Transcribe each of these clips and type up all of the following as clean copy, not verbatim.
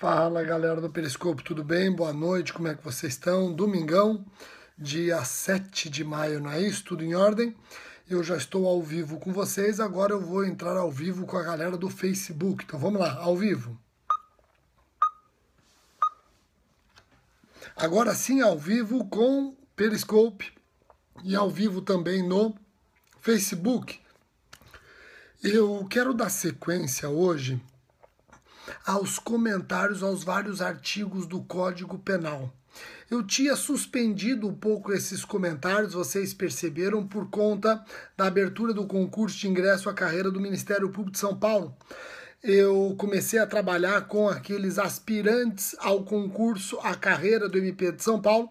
Fala galera do Periscope, tudo bem? Boa noite, como é que vocês estão? Domingão, dia 7 de maio, não é isso? Tudo em ordem? Eu já estou ao vivo com vocês, agora eu vou entrar ao vivo com a galera do Facebook. Então vamos lá, ao vivo. Agora sim, ao vivo com Periscope e ao vivo também no Facebook. Eu quero dar sequência hoje aos comentários aos vários artigos do Código Penal. Eu tinha suspendido um pouco esses comentários, vocês perceberam, por conta da abertura do concurso de ingresso à carreira do Ministério Público de São Paulo. Eu comecei a trabalhar com aqueles aspirantes ao concurso à carreira do MP de São Paulo,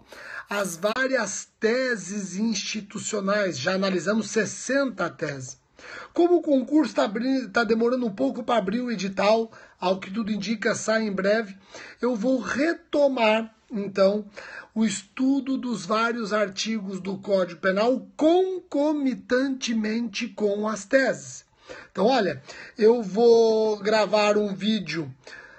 as várias teses institucionais, já analisamos 60 teses. Como o concurso está demorando um pouco para abrir o edital, ao que tudo indica sai em breve, eu vou retomar, então, o estudo dos vários artigos do Código Penal concomitantemente com as teses. Então, olha, eu vou gravar um vídeo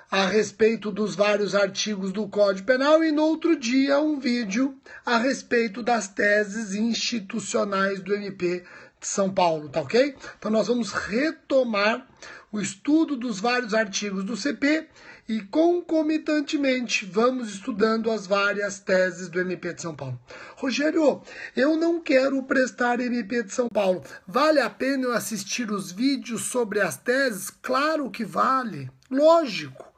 a respeito dos vários artigos do Código Penal e no outro dia um vídeo a respeito das teses institucionais do MP de São Paulo, tá ok? Então nós vamos retomar o estudo dos vários artigos do CP e concomitantemente vamos estudando as várias teses do MP de São Paulo. Rogério, eu não quero prestar MP de São Paulo. Vale a pena eu assistir os vídeos sobre as teses? Claro que vale, lógico.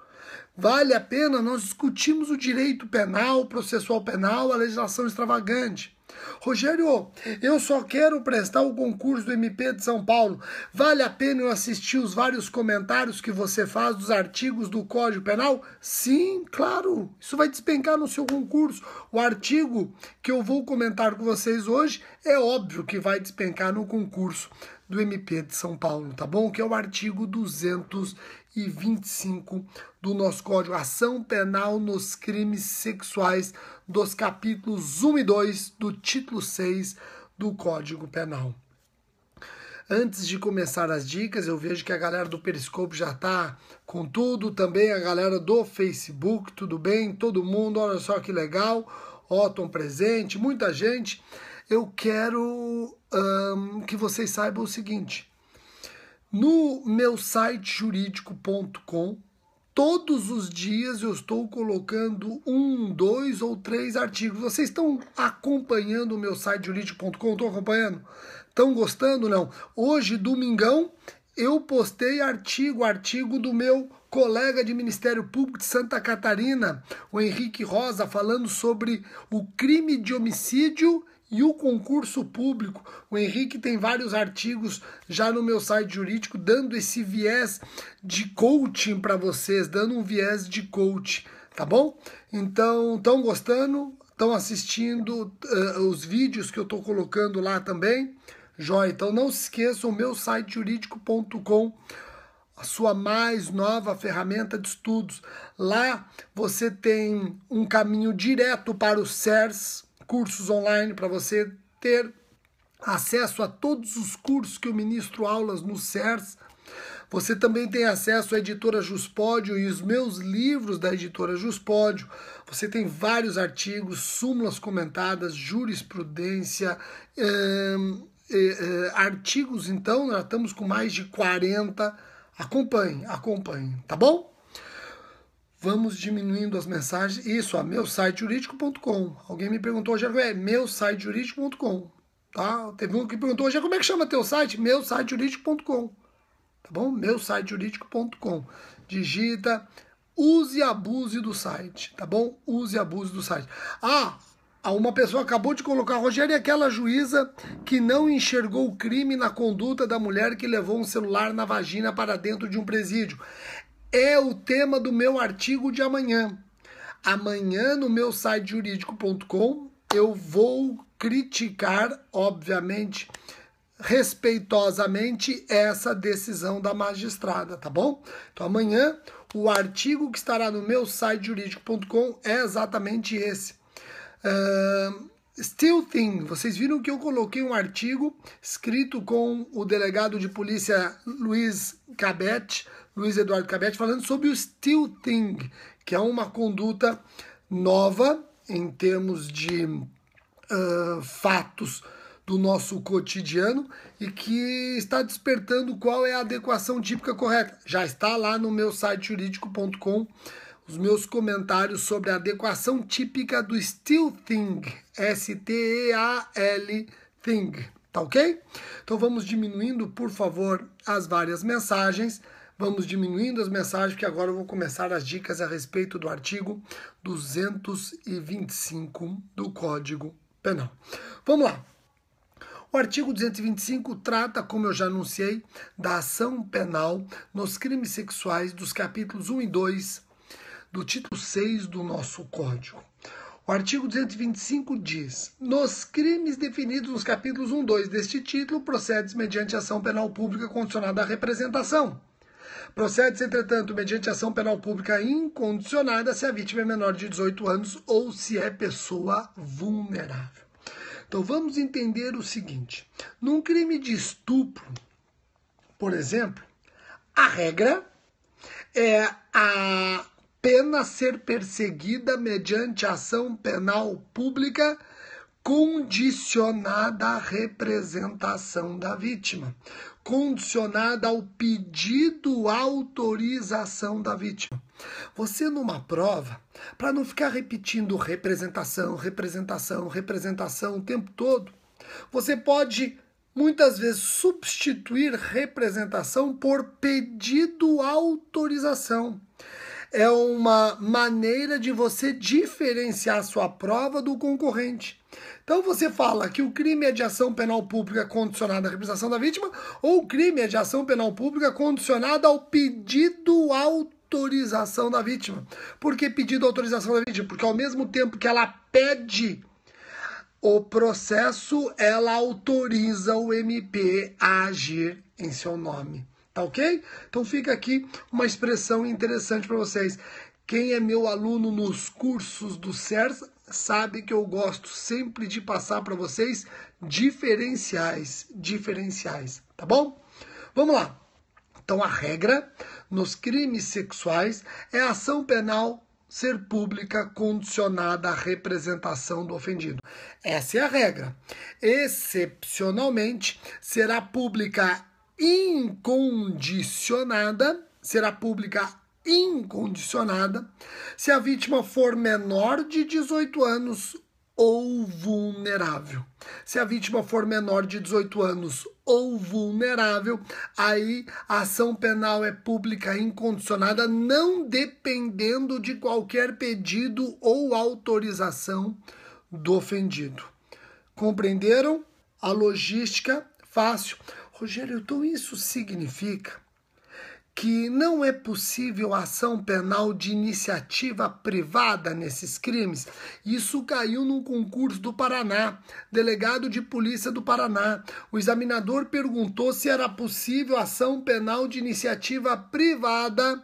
Vale a pena, nós discutimos o direito penal, o processual penal, a legislação extravagante. Rogério, eu só quero prestar o concurso do MP de São Paulo. Vale a pena eu assistir os vários comentários que você faz dos artigos do Código Penal? Sim, claro. Isso vai despencar no seu concurso. O artigo que eu vou comentar com vocês hoje é óbvio que vai despencar no concurso do MP de São Paulo, tá bom? Que é o artigo 225 do nosso Código, Ação Penal nos Crimes Sexuais, dos capítulos 1 e 2 do título 6 do Código Penal. Antes de começar as dicas, eu vejo que a galera do Periscope já está com tudo, também a galera do Facebook, tudo bem? Todo mundo, olha só que legal, Otton presente, muita gente. Eu quero que vocês saibam o seguinte, no meu site jurídico.com, todos os dias eu estou colocando 1, 2 ou 3 artigos. Vocês estão acompanhando o meu site jurídico.com? Estão acompanhando? Estão gostando? Não? Hoje, domingão, eu postei artigo do meu colega de Ministério Público de Santa Catarina, o Henrique Rosa, falando sobre o crime de homicídio e o concurso público. O Henrique tem vários artigos já no meu site jurídico, dando esse viés de coaching para vocês, dando um viés de coach, tá bom? Então, estão gostando? Estão assistindo os vídeos que eu estou colocando lá também? Joia, então não se esqueçam, o meu site jurídico.com, a sua mais nova ferramenta de estudos. Lá você tem um caminho direto para o CERS, cursos online, para você ter acesso a todos os cursos que eu ministro aulas no CERS. Você também tem acesso à editora Juspódio e os meus livros da editora Juspódio. Você tem vários artigos, súmulas comentadas, jurisprudência, artigos, então, nós estamos com mais de 40. Acompanhe, tá bom? Vamos diminuindo as mensagens. Isso, meu site jurídico.com. Alguém me perguntou, já é meu site jurídico.com. Tá? Teve um que perguntou, já como é que chama teu site? Meu site jurídico.com. Tá bom? Meu site jurídico.com. Digita, use e abuse do site, tá bom? Use e abuse do site. Uma pessoa acabou de colocar, Rogério, é aquela juíza que não enxergou o crime na conduta da mulher que levou um celular na vagina para dentro de um presídio. É o tema do meu artigo de amanhã. Amanhã, no meu site jurídico.com, eu vou criticar, obviamente, respeitosamente, essa decisão da magistrada, tá bom? Então, amanhã, o artigo que estará no meu site jurídico.com é exatamente esse. Still Thing. Vocês viram que eu coloquei um artigo escrito com o delegado de polícia Luiz Eduardo Cabete, falando sobre o Still Thing, que é uma conduta nova em termos de fatos do nosso cotidiano e que está despertando qual é a adequação típica correta. Já está lá no meu site jurídico.com os meus comentários sobre a adequação típica do Still Thing, S-T-E-A-L Thing, tá ok? Então vamos diminuindo, por favor, as várias mensagens. Vamos diminuindo as mensagens, porque agora eu vou começar as dicas a respeito do artigo 225 do Código Penal. Vamos lá. O artigo 225 trata, como eu já anunciei, da ação penal nos crimes sexuais dos capítulos 1 e 2 do título 6 do nosso Código. O artigo 225 diz: nos crimes definidos nos capítulos 1 e 2 deste título, procede-se mediante ação penal pública condicionada à representação. Procede-se, entretanto, mediante ação penal pública incondicionada se a vítima é menor de 18 anos ou se é pessoa vulnerável. Então vamos entender o seguinte: num crime de estupro, por exemplo, a regra é a pena ser perseguida mediante ação penal pública condicionada à representação da vítima, condicionada ao pedido, autorização da vítima. Você numa prova, para não ficar repetindo representação o tempo todo, você pode muitas vezes substituir representação por pedido, autorização. É uma maneira de você diferenciar sua prova do concorrente. Então você fala que o crime é de ação penal pública condicionada à representação da vítima, ou o crime é de ação penal pública condicionada ao pedido, autorização da vítima. Por que pedido, autorização da vítima? Porque ao mesmo tempo que ela pede o processo, ela autoriza o MP a agir em seu nome. Tá ok? Então fica aqui uma expressão interessante para vocês. Quem é meu aluno nos cursos do CERS sabe que eu gosto sempre de passar para vocês diferenciais, tá bom? Vamos lá. Então a regra nos crimes sexuais é a ação penal ser pública condicionada à representação do ofendido. Essa é a regra. Excepcionalmente, será pública incondicionada se a vítima for menor de 18 anos ou vulnerável. Se a vítima for menor de 18 anos ou vulnerável, aí a ação penal é pública incondicionada, não dependendo de qualquer pedido ou autorização do ofendido. Compreenderam? A logística fácil. Rogério, então isso significa que não é possível ação penal de iniciativa privada nesses crimes? Isso caiu num concurso do Paraná, delegado de polícia do Paraná. O examinador perguntou se era possível ação penal de iniciativa privada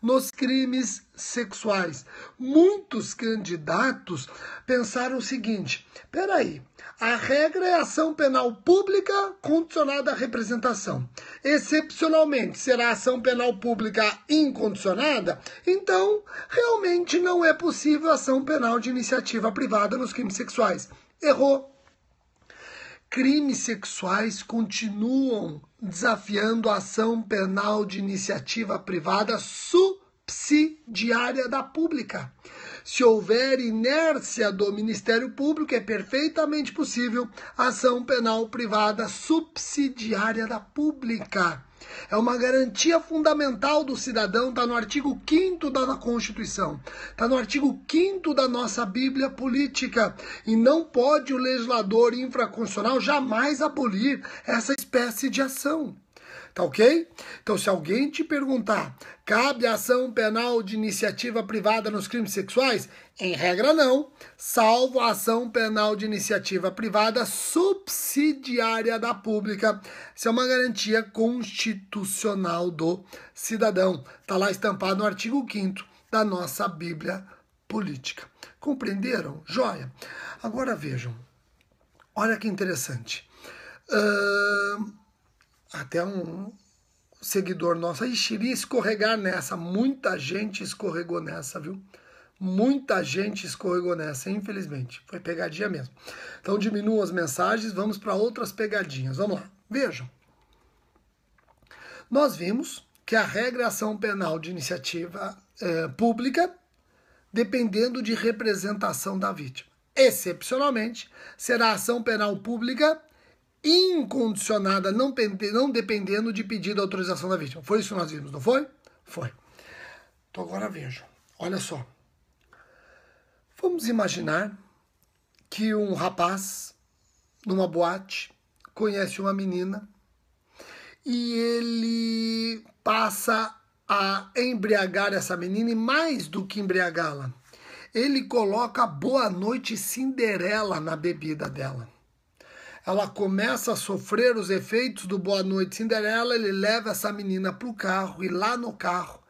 nos crimes sexuais. Muitos candidatos pensaram o seguinte: peraí, a regra é ação penal pública condicionada à representação. Excepcionalmente, será ação penal pública incondicionada? Então, realmente não é possível ação penal de iniciativa privada nos crimes sexuais. Errou. Crimes sexuais continuam desafiando a ação penal de iniciativa privada subsidiária da pública. Se houver inércia do Ministério Público, é perfeitamente possível ação penal privada subsidiária da pública. É uma garantia fundamental do cidadão, está no artigo 5º da Constituição, está no artigo 5º da nossa Bíblia Política, e não pode o legislador infraconstitucional jamais abolir essa espécie de ação. Tá ok? Então, se alguém te perguntar, cabe ação penal de iniciativa privada nos crimes sexuais? Em regra, não, salvo a ação penal de iniciativa privada subsidiária da pública. Isso é uma garantia constitucional do cidadão. Está lá estampado no artigo 5º da nossa Bíblia Política. Compreenderam? Joia. Agora vejam, Olha que interessante. Até um seguidor nosso, iria escorregar nessa. Muita gente escorregou nessa, viu? Muita gente escorregou nessa, infelizmente. Foi pegadinha mesmo. Então diminuam as mensagens, vamos para outras pegadinhas. Vamos lá, vejam. Nós vimos que a regra é ação penal de iniciativa pública, dependendo de representação da vítima. Excepcionalmente, será ação penal pública incondicionada, não dependendo de pedido de autorização da vítima. Foi isso que nós vimos, não foi? Foi. Então agora vejam, olha só. Vamos imaginar que um rapaz, numa boate, conhece uma menina e ele passa a embriagar essa menina, e mais do que embriagá-la, ele coloca Boa Noite Cinderela na bebida dela. Ela começa a sofrer os efeitos do Boa Noite Cinderela, ele leva essa menina para o carro, e lá no carro,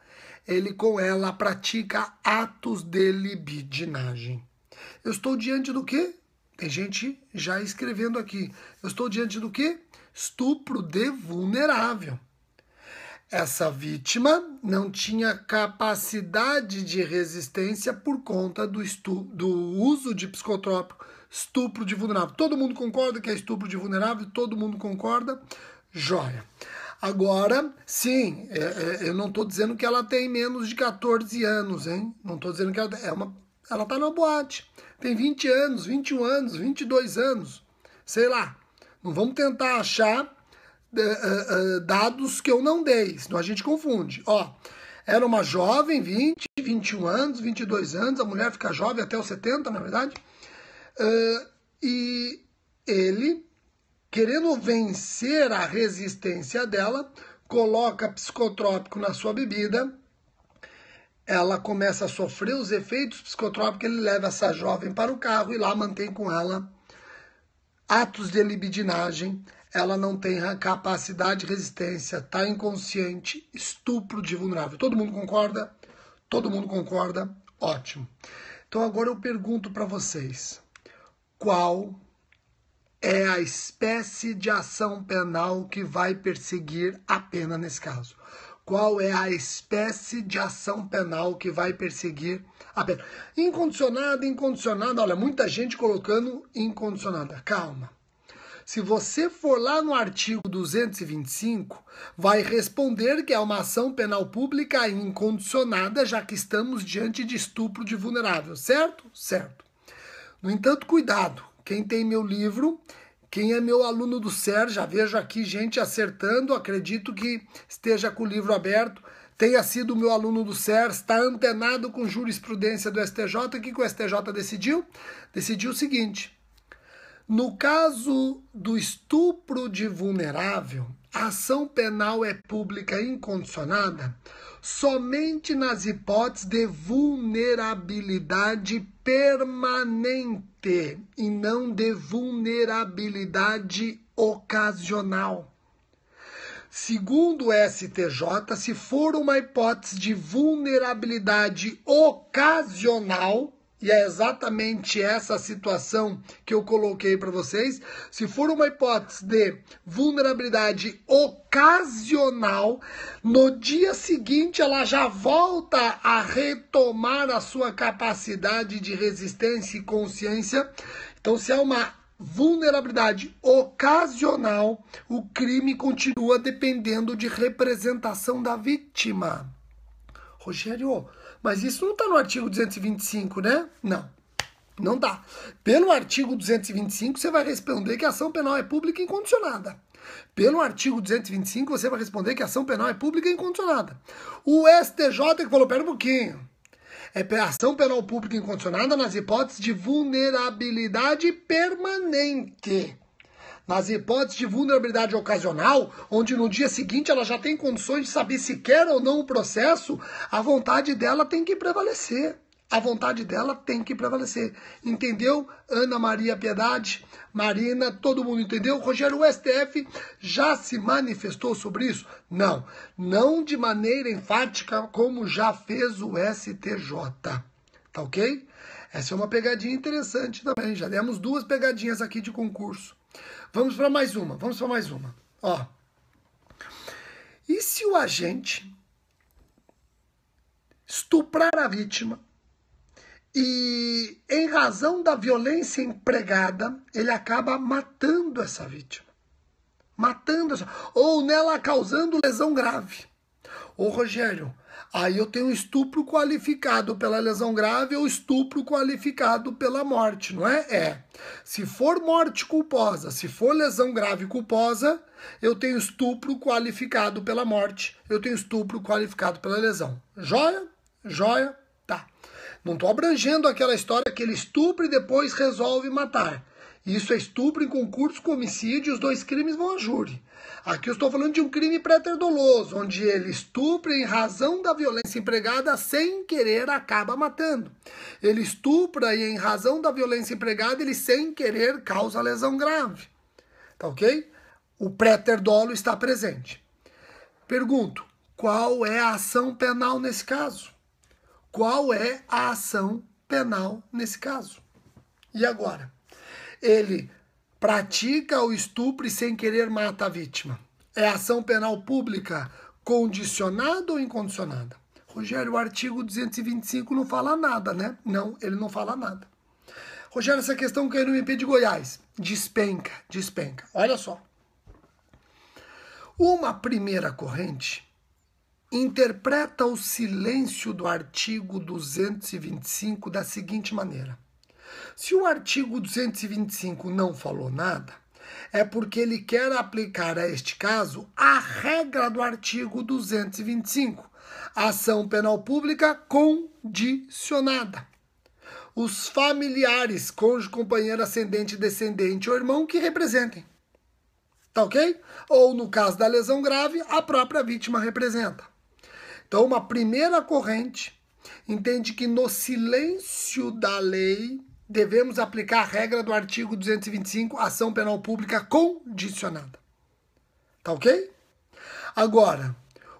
ele com ela pratica atos de libidinagem. Eu estou diante do quê? Tem gente já escrevendo aqui. Eu estou diante do quê? Estupro de vulnerável. Essa vítima não tinha capacidade de resistência por conta do uso de psicotrópico. Estupro de vulnerável. Todo mundo concorda que é estupro de vulnerável? Todo mundo concorda? Joia. Agora, sim, eu não estou dizendo que ela tem menos de 14 anos, hein? Não estou dizendo que ela está numa boate. Tem 20 anos, 21 anos, 22 anos. Sei lá. Não vamos tentar achar dados que eu não dei, senão a gente confunde. Ó, era uma jovem, 20, 21 anos, 22 anos, a mulher fica jovem até os 70, na verdade. E ele, querendo vencer a resistência dela, coloca psicotrópico na sua bebida, ela começa a sofrer os efeitos psicotrópicos, ele leva essa jovem para o carro e lá mantém com ela atos de libidinagem, ela não tem capacidade de resistência, está inconsciente, estupro de vulnerável. Todo mundo concorda? Todo mundo concorda? Ótimo. Então agora eu pergunto para vocês, qual é a espécie de ação penal que vai perseguir a pena nesse caso? Qual é a espécie de ação penal que vai perseguir a pena? Incondicionada, incondicionada. Olha, muita gente colocando incondicionada. Calma. Se você for lá no artigo 225, vai responder que é uma ação penal pública incondicionada, já que estamos diante de estupro de vulnerável. Certo? Certo. No entanto, cuidado. Quem tem meu livro... Quem é meu aluno do SER, já vejo aqui gente acertando, acredito que esteja com o livro aberto, tenha sido meu aluno do SER, está antenado com jurisprudência do STJ. O que o STJ decidiu? Decidiu o seguinte: no caso do estupro de vulnerável, a ação penal é pública incondicionada somente nas hipóteses de vulnerabilidade permanente e não de vulnerabilidade ocasional. Segundo o STJ, se for uma hipótese de vulnerabilidade ocasional, e é exatamente essa situação que eu coloquei para vocês, se for uma hipótese de vulnerabilidade ocasional, no dia seguinte ela já volta a retomar a sua capacidade de resistência e consciência. Então, se é uma vulnerabilidade ocasional, o crime continua dependendo de representação da vítima. Rogério, mas isso não está no artigo 225, né? Não, não dá. Pelo artigo 225, você vai responder que a ação penal é pública e incondicionada. Pelo artigo 225, você vai responder que a ação penal é pública e incondicionada. O STJ que falou, pera um pouquinho, é ação penal pública incondicionada nas hipóteses de vulnerabilidade permanente. Nas hipóteses de vulnerabilidade ocasional, onde no dia seguinte ela já tem condições de saber se quer ou não o processo, a vontade dela tem que prevalecer. A vontade dela tem que prevalecer. Entendeu? Ana Maria Piedade, Marina, todo mundo entendeu? Rogério, o STF já se manifestou sobre isso? Não. Não de maneira enfática como já fez o STJ. Tá ok? Essa é uma pegadinha interessante também. Já demos 2 pegadinhas aqui de concurso. Vamos para mais uma. Ó. E se o agente estuprar a vítima e, em razão da violência empregada, ele acaba matando essa vítima? Ou nela causando lesão grave. Ô Rogério, aí eu tenho estupro qualificado pela lesão grave ou estupro qualificado pela morte, não é? Se for morte culposa, se for lesão grave culposa, eu tenho estupro qualificado pela morte, eu tenho estupro qualificado pela lesão. Joia? Joia? Tá. Não estou abrangendo aquela história que ele estupra e depois resolve matar. Isso é estupro em concurso com homicídio e os 2 crimes vão a júri. Aqui eu estou falando de um crime pré-doloso, onde ele estupra em razão da violência empregada sem querer acaba matando. Ele estupra e em razão da violência empregada ele sem querer causa lesão grave. Tá ok? O pré-dolo está presente. Pergunto, qual é a ação penal nesse caso? Qual é a ação penal nesse caso? E agora? Ele pratica o estupro e sem querer mata a vítima. É ação penal pública condicionada ou incondicionada? Rogério, o artigo 225 não fala nada, né? Não, ele não fala nada. Rogério, essa questão caiu no MP de Goiás. Despenca. Olha só. Uma primeira corrente interpreta o silêncio do artigo 225 da seguinte maneira. Se o artigo 225 não falou nada, é porque ele quer aplicar a este caso a regra do artigo 225, ação penal pública condicionada. Os familiares, cônjuge, companheiro, ascendente, descendente ou irmão que representem. Tá ok? Ou, no caso da lesão grave, a própria vítima representa. Então, uma primeira corrente entende que no silêncio da lei devemos aplicar a regra do artigo 225, ação penal pública condicionada. Tá ok? Agora,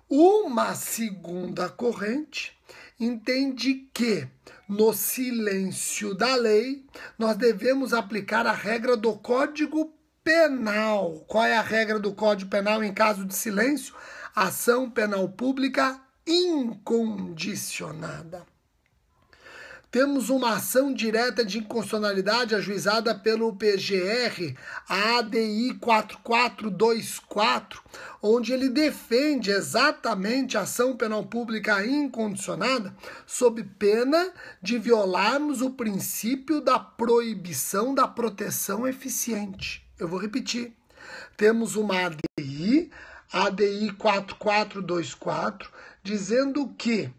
uma segunda corrente entende que no silêncio da lei nós devemos aplicar a regra do Código Penal. Qual é a regra do Código Penal em caso de silêncio? Ação penal pública incondicionada. Temos uma ação direta de inconstitucionalidade ajuizada pelo PGR, a ADI 4424, onde ele defende exatamente a ação penal pública incondicionada sob pena de violarmos o princípio da proibição da proteção eficiente. Eu vou repetir. Temos uma ADI 4424, dizendo que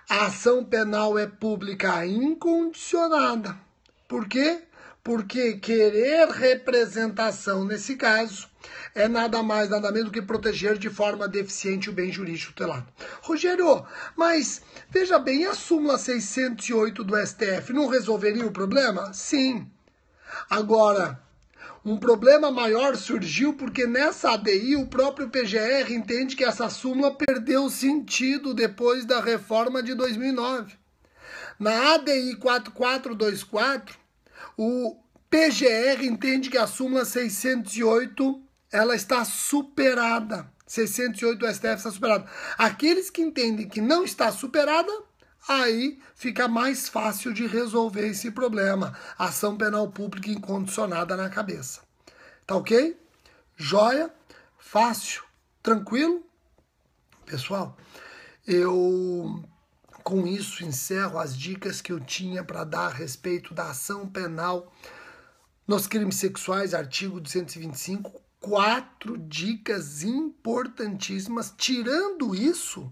a ação penal é pública incondicionada. Por quê? Porque querer representação, nesse caso, é nada mais, nada menos do que proteger de forma deficiente o bem jurídico tutelado. Rogério, mas veja bem, a súmula 608 do STF não resolveria o problema? Sim. Agora, um problema maior surgiu porque nessa ADI o próprio PGR entende que essa súmula perdeu sentido depois da reforma de 2009. Na ADI 4424, o PGR entende que a súmula 608 ela está superada. 608 do STF está superada. Aqueles que entendem que não está superada, aí fica mais fácil de resolver esse problema. Ação penal pública incondicionada na cabeça. Tá ok? Joia? Fácil? Tranquilo? Pessoal, eu com isso encerro as dicas que eu tinha para dar a respeito da ação penal nos crimes sexuais, artigo 225. 4 dicas importantíssimas. Tirando isso,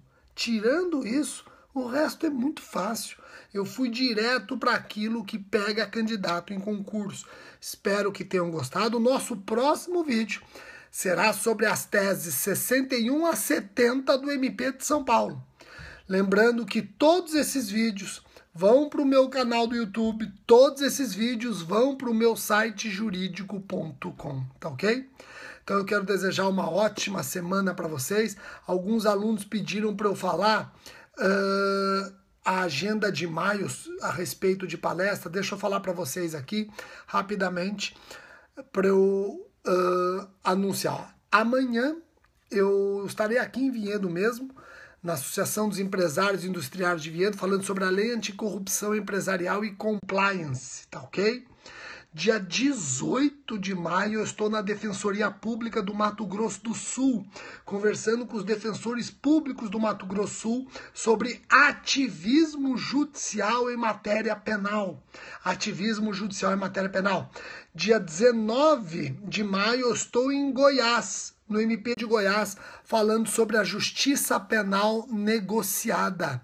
o resto é muito fácil. Eu fui direto para aquilo que pega candidato em concurso. Espero que tenham gostado. O nosso próximo vídeo será sobre as teses 61 a 70 do MP de São Paulo. Lembrando que todos esses vídeos vão para o meu canal do YouTube, todos esses vídeos vão para o meu site jurídico.com, tá ok? Então eu quero desejar uma ótima semana para vocês. Alguns alunos pediram para eu falar a agenda de maio a respeito de palestra, deixa eu falar para vocês aqui rapidamente para eu anunciar. Amanhã eu estarei aqui em Vinhedo mesmo, na Associação dos Empresários Industriais de Vinhedo, falando sobre a Lei Anticorrupção Empresarial e Compliance, tá ok? Dia 18 de maio eu estou na Defensoria Pública do Mato Grosso do Sul, conversando com os defensores públicos do Mato Grosso do Sul sobre ativismo judicial em matéria penal. Ativismo judicial em matéria penal. Dia 19 de maio eu estou em Goiás, no MP de Goiás, falando sobre a justiça penal negociada.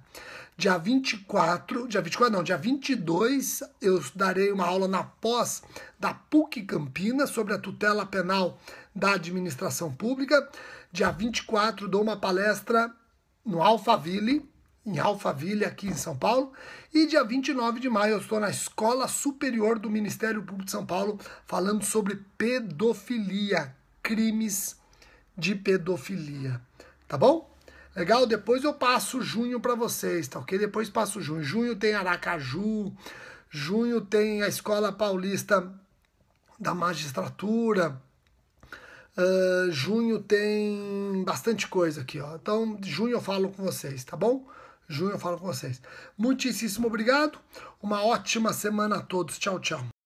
Dia 22, eu darei uma aula na pós da PUC Campinas sobre a tutela penal da administração pública. Dia 24, dou uma palestra no Alphaville, em Alphaville, aqui em São Paulo. E dia 29 de maio, eu estou na Escola Superior do Ministério Público de São Paulo, falando sobre pedofilia, crimes de pedofilia. Tá bom? Legal? Depois eu passo junho para vocês, tá ok? Depois passo junho. Junho tem Aracaju, junho tem a Escola Paulista da Magistratura, junho tem bastante coisa aqui, ó. Então, junho eu falo com vocês, tá bom? Junho eu falo com vocês. Muitíssimo obrigado, uma ótima semana a todos. Tchau, tchau.